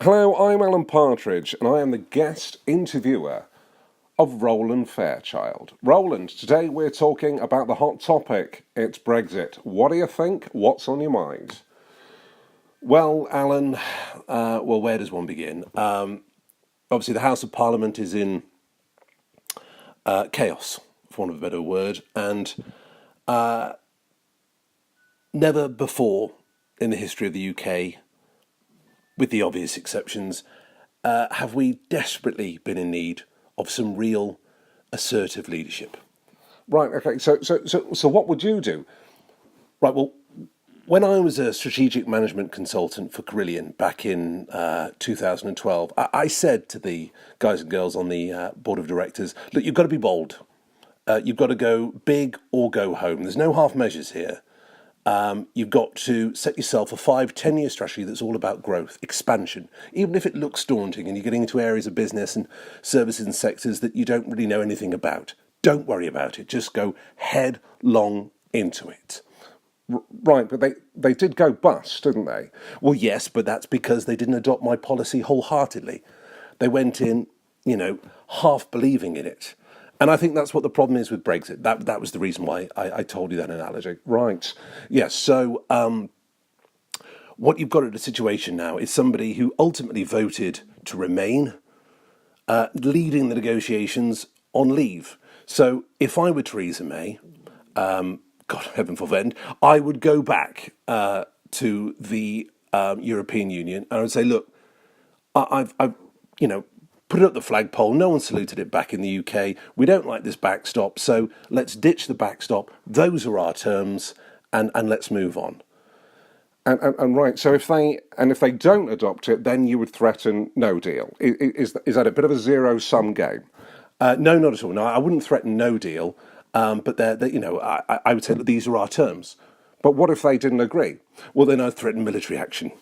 Hello, I'm Alan Partridge, and I am the guest interviewer of Roland Fairchild. Roland, today we're talking about the hot topic. It's Brexit. What do you think? What's on your mind? Well, Alan, where does one begin? Obviously, the House of Parliament is in chaos, for want of a better word, and never before in the history of the UK, with the obvious exceptions, have we desperately been in need of some real assertive leadership. Right. Okay. So what would you do? Right. Well, when I was a strategic management consultant for Carillion back in 2012, I said to the guys and girls on the board of directors, look, you've got to be bold. You've got to go big or go home. There's no half measures here. You've got to set yourself a 5-10 year strategy that's all about growth, expansion, even if it looks daunting and you're getting into areas of business and services and sectors that you don't really know anything about. Don't worry about it. Just go headlong into it. Right, but they did go bust, didn't they? Well, yes, but that's because they didn't adopt my policy wholeheartedly. They went in, half believing in it. And I think that's what the problem is with Brexit. That was the reason why I told you that analogy. Right. Yes. So what you've got at a situation now is somebody who ultimately voted to remain, leading the negotiations on leave. So if I were Theresa May, God heaven forfend, I would go back to the European Union and I would say, look, I've put it up the flagpole. No one saluted it back in the UK. We don't like this backstop, so let's ditch the backstop. Those are our terms, and let's move on. And right, so if they don't adopt it, then you would threaten no deal. Is that a bit of a zero sum game? No, not at all. No, I wouldn't threaten no deal. But I would say that these are our terms. But what if they didn't agree? Well, then I'd threaten military action.